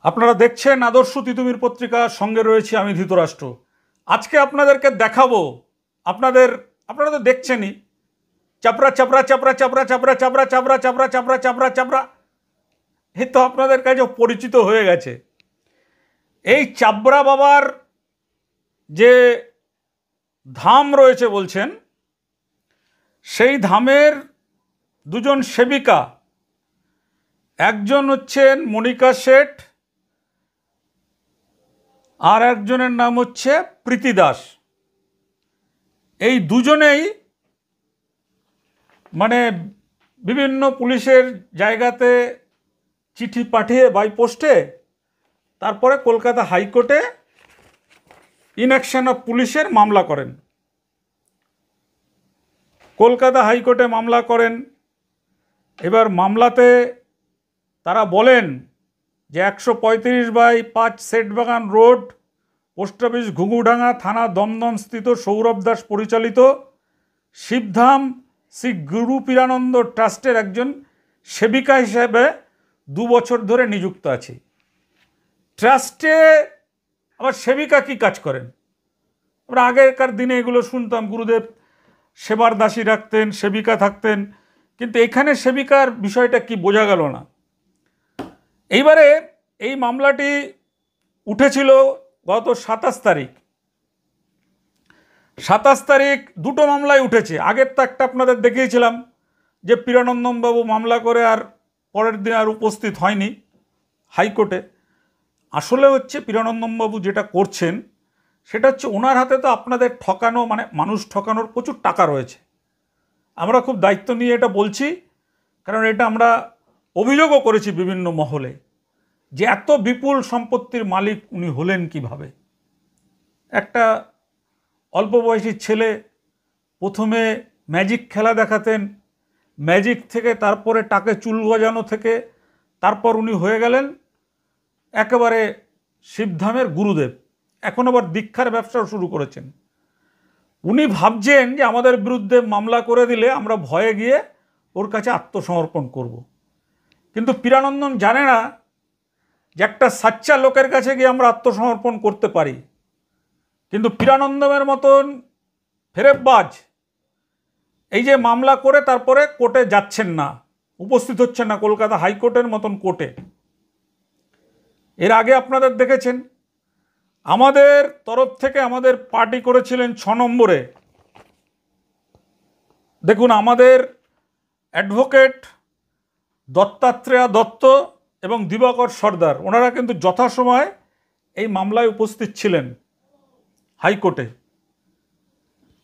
আপনারা দেখছেন আদর্শ তিতুমির পত্রিকা, সঙ্গে রয়েছে আমি ধৃতরাষ্ট্র। আজকে আপনাদেরকে দেখাবো, আপনারা তো দেখছেনই, চাপড়া চাপড়া চাপড়া চাপড়া চাপড়া চাপড়া চাপড়া চাপড়া চাপড়া চাপড়া চাপড়া, এই তো আপনাদের কাছে পরিচিত হয়ে গেছে। এই চাপড়া বাবার যে ধাম রয়েছে বলছেন, সেই ধামের দুজন সেবিকা, একজন হচ্ছেন মনিকা শেঠ আর একজনের নাম হচ্ছে প্রীতি দাস। এই দুজনেই মানে বিভিন্ন পুলিশের জায়গাতে চিঠি পাঠিয়ে বাই পোস্টে তারপরে কলকাতা হাইকোর্টে ইনঅ্যাকশন অফ পুলিশের মামলা করেন। কলকাতা হাইকোর্টে মামলা করেন। এবার মামলাতে তারা বলেন যে 135/5 সেটবাগান রোড, পোস্ট অফিস ঘুঘুডাঙ্গা, থানা দমদম স্থিত সৌরভ দাস পরিচালিত শিবধাম শ্রী গুরু পীরানন্দ ট্রাস্টের একজন সেবিকা হিসেবে 2 বছর ধরে নিযুক্ত আছি। ট্রাস্টে আবার সেবিকা কি কাজ করেন? আমরা আগেকার দিনে এগুলো শুনতাম, গুরুদেব সেবার দাসী রাখতেন, সেবিকা থাকতেন, কিন্তু এখানে সেবিকার বিষয়টা কি বোঝা গেল না। এইবারে এই মামলাটি উঠেছিল গত 27 তারিখ। 27 তারিখ দুটো মামলায় উঠেছে। আগের তো একটা আপনাদের দেখিয়েছিলাম যে পীরানন্দমবাবু মামলা করে আর পরের দিন আর উপস্থিত হয়নি হাইকোর্টে। আসলে হচ্ছে পীরানন্দমবাবু যেটা করছেন সেটা হচ্ছে ওনার হাতে তো আপনাদের ঠকানো, মানে মানুষ ঠকানোর প্রচুর টাকা রয়েছে। আমরা খুব দায়িত্ব নিয়ে এটা বলছি, কারণ এটা আমরা অভিযোগও করেছি বিভিন্ন মহলে যে এত বিপুল সম্পত্তির মালিক উনি হলেন কিভাবে। একটা অল্প বয়সী ছেলে প্রথমে ম্যাজিক খেলা দেখাতেন, ম্যাজিক থেকে তারপরে টাকে চুল গজানো থেকে তারপর উনি হয়ে গেলেন একেবারে শিবধামের গুরুদেব। এখন আবার দীক্ষার ব্যবসাও শুরু করেছেন। উনি ভাবছেন যে আমাদের বিরুদ্ধে মামলা করে দিলে আমরা ভয়ে গিয়ে ওর কাছে আত্মসমর্পণ করব। কিন্তু পীরানন্দন জানে না যে একটা সাচ্চা লোকের কাছে গিয়ে আমরা আত্মসমর্পণ করতে পারি। কিন্তু পীরানন্দমের মতন ফেরেববাজ এই যে মামলা করে তারপরে কোর্টে যাচ্ছেন না, উপস্থিত হচ্ছেন না কলকাতা হাইকোর্টের মতন কোর্টে। এর আগে আপনাদের দেখেছেন আমাদের তরফ থেকে আমাদের পার্টি করেছিলেন 6 নম্বরে। দেখুন, আমাদের অ্যাডভোকেট দত্তাত্রেয়া দত্ত এবং দিবাকর সর্দার, ওনারা কিন্তু যথাসময়ে এই মামলায় উপস্থিত ছিলেন হাইকোর্টে।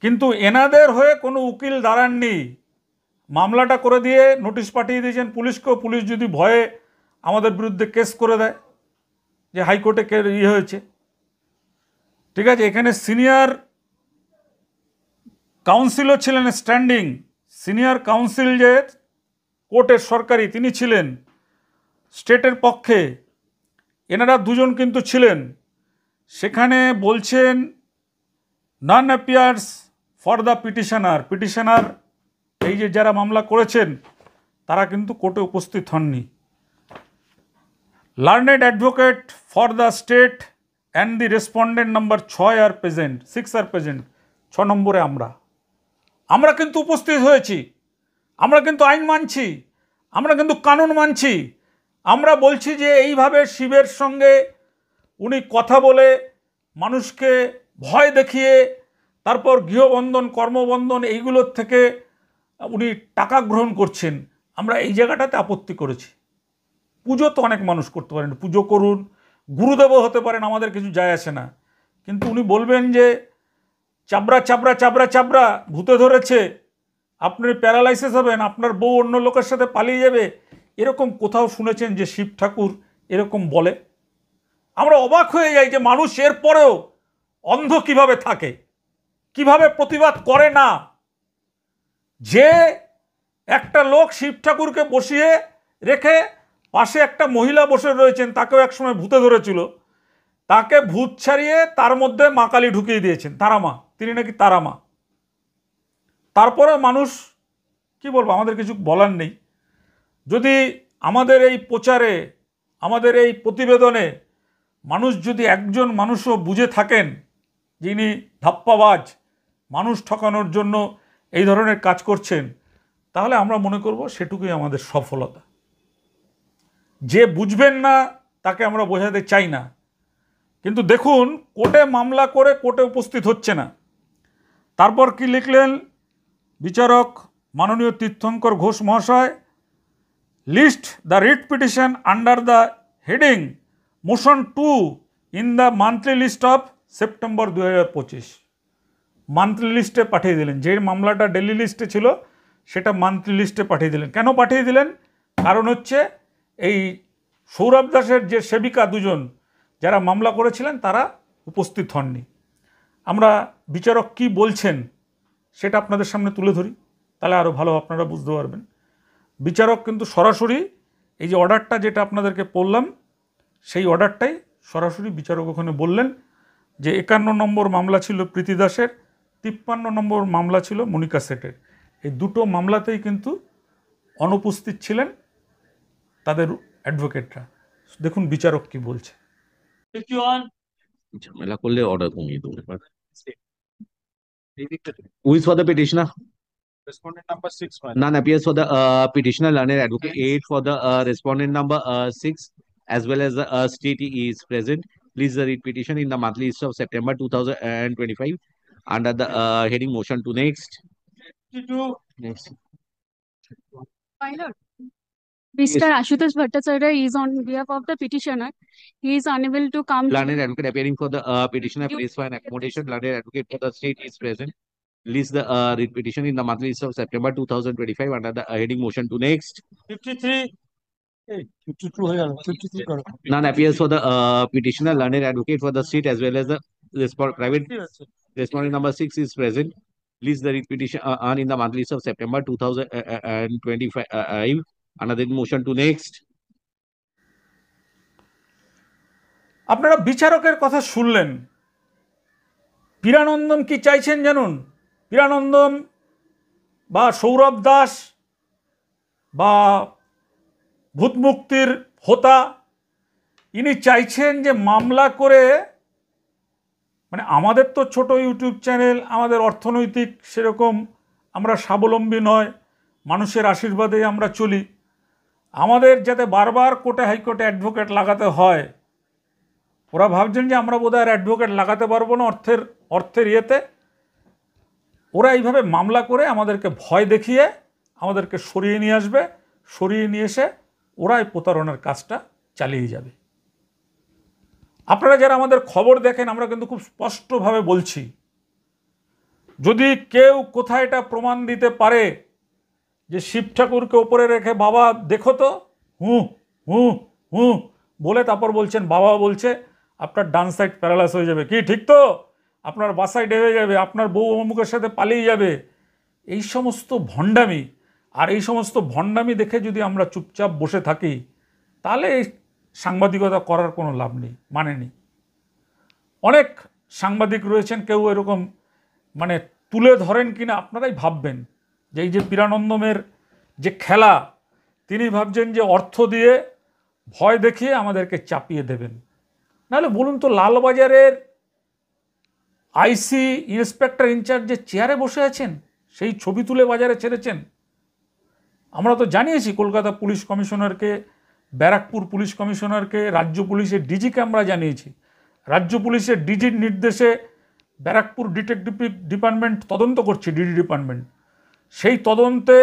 কিন্তু এনাদের হয়ে কোনো উকিল দাঁড়াননি। মামলাটা করে দিয়ে নোটিশ পাঠিয়ে দিয়েছেন পুলিশকেও। পুলিশ যদি ভয়ে আমাদের বিরুদ্ধে কেস করে দেয় যে হাইকোর্টে হয়েছে, ঠিক আছে। এখানে সিনিয়র কাউন্সিলও ছিলেন, স্ট্যান্ডিং সিনিয়র কাউন্সিল যে কোর্টের সরকারি, তিনি ছিলেন স্টেটের পক্ষে। এনারা দুজন কিন্তু ছিলেন সেখানে। বলছেন নন অ্যাপিয়ার্স ফর দ্য পিটিশনার এই যে যারা মামলা করেছেন তারা কিন্তু কোর্টে উপস্থিত হননি। Learned advocate for the state and the respondent number 6 are present, 6 are present. 6 নম্বরে আমরা কিন্তু উপস্থিত হয়েছি। আমরা কিন্তু আইন মানছি, আমরা কিন্তু কানুন মানছি। আমরা বলছি যে এইভাবে শিবের সঙ্গে উনি কথা বলে মানুষকে ভয় দেখিয়ে তারপর গৃহবন্ধন, কর্মবন্ধন এইগুলোর থেকে উনি টাকা গ্রহণ করছেন। আমরা এই জায়গাটাতে আপত্তি করেছি। পুজো তো অনেক মানুষ করতে পারেন, পুজো করুন, গুরুদেবও হতে পারেন, আমাদের কিছু যায় আসে না। কিন্তু উনি বলবেন যে চাবড়া চাবড়া চাবড়া চাবড়া ভূতে ধরেছে, আপনি প্যারালাইসিস হবেন, আপনার বউ অন্য লোকের সাথে পালিয়ে যাবে, এরকম কোথাও শুনেছেন যে শিব ঠাকুর এরকম বলে? আমরা অবাক হয়ে যাই যে মানুষ এর পরেও অন্ধ কিভাবে থাকে, কিভাবে প্রতিবাদ করে না। যে একটা লোক শিব ঠাকুরকে বসিয়ে রেখে পাশে একটা মহিলা বসে রয়েছেন, তাকেও একসময় ভূতে ধরেছিল, তাকে ভূত ছাড়িয়ে তার মধ্যে মা কালী ঢুকিয়ে দিয়েছেন, তারা মা, তিনি নাকি তারা মা। তারপরে মানুষ কি বলবো, আমাদের কিছু বলার নেই। যদি আমাদের এই প্রচারে আমাদের এই প্রতিবেদনে মানুষ যদি একজন মানুষও বুঝে থাকেন যিনি ধাপ্পাবাজ, মানুষ ঠকানোর জন্য এই ধরনের কাজ করছেন, তাহলে আমরা মনে করব সেটুকুই আমাদের সফলতা। যে বুঝবেন না তাকে আমরা বোঝাতে চাই না, কিন্তু দেখুন কোর্টে মামলা করে কোর্টে উপস্থিত হচ্ছে না। তারপর কি লিখলেন বিচারক মাননীয় তীর্থঙ্কর ঘোষ মহাশয়? List the writ petition under the heading motion 2 in the monthly list of September 2025। Monthly লিস্টে পাঠিয়ে দিলেন। যে মামলাটা ডেলি লিস্টে ছিল সেটা মান্থলি লিস্টে পাঠিয়ে দিলেন। কেন পাঠিয়ে দিলেন? কারণ হচ্ছে এই সৌরভ দাসের যে সেবিকা দুজন যারা মামলা করেছিলেন তারা উপস্থিত হননি। আমরা বিচারক কি বলছেন সেটা আপনাদের সামনে তুলে ধরি, তাহলে আরও ভালো আপনারা বুঝতে পারবেন। বিচারক কিন্তু সরাসরি এই যে অর্ডারটা যেটা আপনাদেরকে পড়লাম সেই অর্ডারটাই সরাসরি বিচারক ওখানে বললেন যে 51 নম্বর মামলা ছিল প্রীতি দাসের, 53 নম্বর মামলা ছিল মনিকা সেটের। এই দুটো মামলাতেই কিন্তু অনুপস্থিত ছিলেন তাদের অ্যাডভোকেটরা। দেখুন বিচারক কি বলছে। ঝামেলা করলে অর্ডার কমিয়ে দেবো। Who is for the petitioner? Respondent number 6. None appears for the petitioner. Learned advocate 8 for the respondent number 6, as well as the state is present. Please read petition in the monthly list of September 2025 under the heading motion to next. 52. Next. Pilot. Mr. Ashutosh Bhattacharya is on behalf of the petitioner. He is unable to come. Learned advocate appearing for the petitioner prays for an accommodation. Learned advocate for the state is present. List the read petition in the monthly list of September 2025 under the heading motion to next. 53. Hey, 52 হয়ে গেল, 53 করো। None appears for the petitioner. Learned advocate for the state as well as the private respondent number 6 is present. List the read petition on in the monthly list of September 2025 under the motion to next. আপনারা বিচারকের কথা শুনলেন। পীরানন্দন কি চাইছেন জানুন? পীরানন্দন বা সৌরভ দাস বা ভূতমুক্তির হোতা, ইনি চাইছেন যে মামলা করে, মানে আমাদের তো ছোট ইউটিউব চ্যানেল, আমাদের অর্থনৈতিক সেরকম আমরা স্বাবলম্বী নয়, মানুষের আশীর্বাদে আমরা চলি। আমাদের যাতে বারবার কোর্টে হাইকোর্টে অ্যাডভোকেট লাগাতে হয়, ওরা ভাবছেন যে আমরা বোধহয় আর অ্যাডভোকেট লাগাতে পারবো না অর্থের ইয়েতে। ওরা এইভাবে মামলা করে আমাদেরকে ভয় দেখিয়ে আমাদেরকে সরিয়ে নিয়ে আসবে, সরিয়ে নিয়ে এসে ওরাই প্রতারণার কাজটা চালিয়ে যাবে। আপনারা যারা আমাদের খবর দেখেন, আমরা কিন্তু খুব স্পষ্টভাবে বলছি, যদি কেউ কোথায় এটা প্রমাণ দিতে পারে যে শিব ঠাকুরকে ওপরে রেখে বাবা দেখো তো হুঁ হুঁ হুঁ বলে তারপর বলছেন বাবা বলছে, আপনার ডান সাইড প্যারালাইজ হয়ে যাবে, কি ঠিক তো? আপনার বাসায় ডেবে যাবে, আপনার বউ অমুকের সাথে পালিয়ে যাবে, এই সমস্ত ভণ্ডামি। আর এই সমস্ত ভণ্ডামি দেখে যদি আমরা চুপচাপ বসে থাকি, তাহলে এই সাংবাদিকতা করার কোনো লাভ নেই, মানে নেই। অনেক সাংবাদিক রয়েছেন, কেউ এরকম মানে তুলে ধরেন কিনা আপনারাই ভাববেন যে এই যে পীরানন্দমের যে খেলা, তিনি ভাবছেন যে অর্থ দিয়ে ভয় দেখিয়ে আমাদেরকে চাপিয়ে দেবেন। নাহলে বলুন তো, লালবাজারের আইসি ইন্সপেক্টর ইনচার্জ যে চেয়ারে বসে আছেন, সেই ছবি তুলে বাজারে ছেড়েছেন। আমরা তো জানিয়েছি কলকাতা পুলিশ কমিশনারকে, ব্যারাকপুর পুলিশ কমিশনারকে, রাজ্য পুলিশের ডিজিকে আমরা জানিয়েছি। রাজ্য পুলিশের ডিজির নির্দেশে ব্যারাকপুর ডিটেকটিভ ডিপার্টমেন্ট তদন্ত করছে, ডিডি ডিপার্টমেন্ট। সেই তদন্তে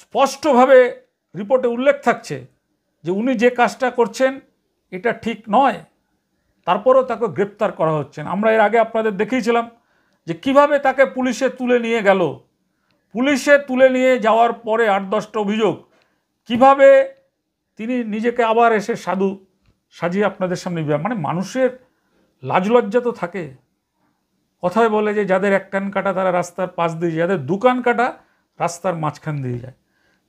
স্পষ্টভাবে রিপোর্টে উল্লেখ থাকছে যে উনি যে কাজটা করছেন এটা ঠিক নয়, তারপরেও তাকে গ্রেপ্তার করা হচ্ছে না। আমরা এর আগে আপনাদের দেখিয়েছিলাম যে কিভাবে তাকে পুলিশে তুলে নিয়ে গেল। পুলিশে তুলে নিয়ে যাওয়ার পরে 8-10টা অভিযোগ, কিভাবে তিনি নিজেকে আবার এসে সাধু সাজিয়ে আপনাদের সামনে, মানে মানুষের লাজ লজ্জা তো থাকে। কথায় বলে যে যাদের এক কান কাটা তারা রাস্তার পাশ দিয়ে যায়, যাদের দু কান কাটা রাস্তার মাঝখান দিয়ে যায়।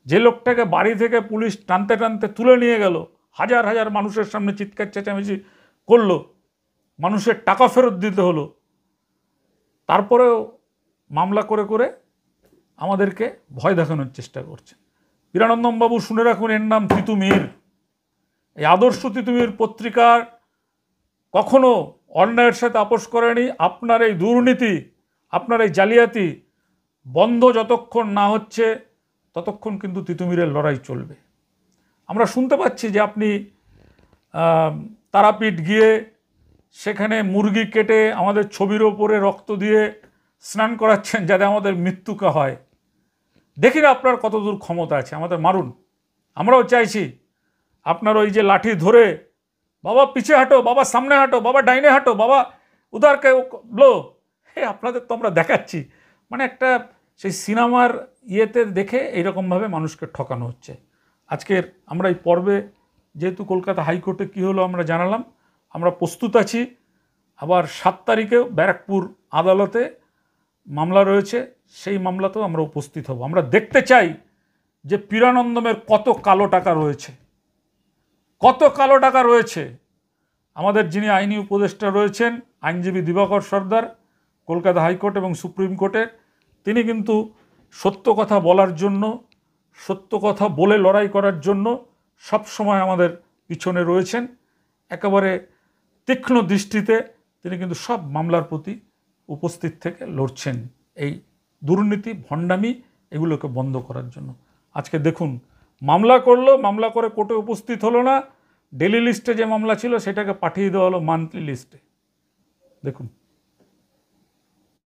যে লোকটাকে বাড়ি থেকে পুলিশ টানতে টানতে তুলে নিয়ে গেল, হাজার হাজার মানুষের সামনে চিৎকার চেঁচামেচি করলো, মানুষের টাকা ফেরত দিতে হলো, তারপরেও মামলা করে করে আমাদেরকে ভয় দেখানোর চেষ্টা করছে। পীরানন্দমবাবু শুনে রাখুন, এর নাম তিতু মীর। এই আদর্শ তিতুমির পত্রিকার কখনো অন্যায়ের সাথে আপোষ করেনি। আপনার এই দুর্নীতি, আপনার এই জালিয়াতি বন্ধ যতক্ষণ না হচ্ছে ততক্ষণ কিন্তু তিতুমিরের লড়াই চলবে। আমরা শুনতে পাচ্ছি যে আপনি তারাপীঠ গিয়ে সেখানে মুরগি কেটে আমাদের ছবির ওপরে রক্ত দিয়ে স্নান করাচ্ছেন যাতে আমাদের মৃত্যুকা হয়। দেখি না আপনার কতদূর ক্ষমতা আছে, আমাদের মারুন। আমরাও চাইছি আপনার ওই যে লাঠি ধরে বাবা পিছে হাঁটো, বাবা সামনে হাঁটো, বাবা ডাইনে হাঁটো, বাবা উদারকে লো, আপনাদের তো আমরা দেখাচ্ছি। মানে একটা সেই সিনেমার ইয়েতে দেখে এইরকমভাবে মানুষকে ঠকানো হচ্ছে। আজকের আমরা এই পর্বে যেহেতু কলকাতা হাইকোর্টে কী হলো আমরা জানালাম, আমরা প্রস্তুত আছি। আবার 7 তারিখেও ব্যারাকপুর আদালতে মামলা রয়েছে, সেই মামলাতেও আমরা উপস্থিত হব। আমরা দেখতে চাই যে পীরানন্দমের কত কালো টাকা রয়েছে, কত কালো টাকা রয়েছে। আমাদের যিনি আইনি উপদেষ্টা রয়েছেন আইনজীবী দিবাকর সর্দার, কলকাতা হাইকোর্ট এবং সুপ্রিম কোর্টের, তিনি কিন্তু সত্য কথা বলার জন্য, সত্য কথা বলে লড়াই করার জন্য সব সময় আমাদের পিছনে রয়েছেন। একেবারে তীক্ষ্ণ দৃষ্টিতে তিনি কিন্তু সব মামলার প্রতি উপস্থিত থেকে লড়ছেন এই দুর্নীতি, ভণ্ডামি এগুলোকে বন্ধ করার জন্য। আজকে দেখুন মামলা করলো, মামলা করে কোর্টে উপস্থিত হলো না, ডেলি লিস্টে যে মামলা ছিল সেটাকে পাঠিয়ে দেওয়া হলো মান্থলি লিস্টে। দেখুন।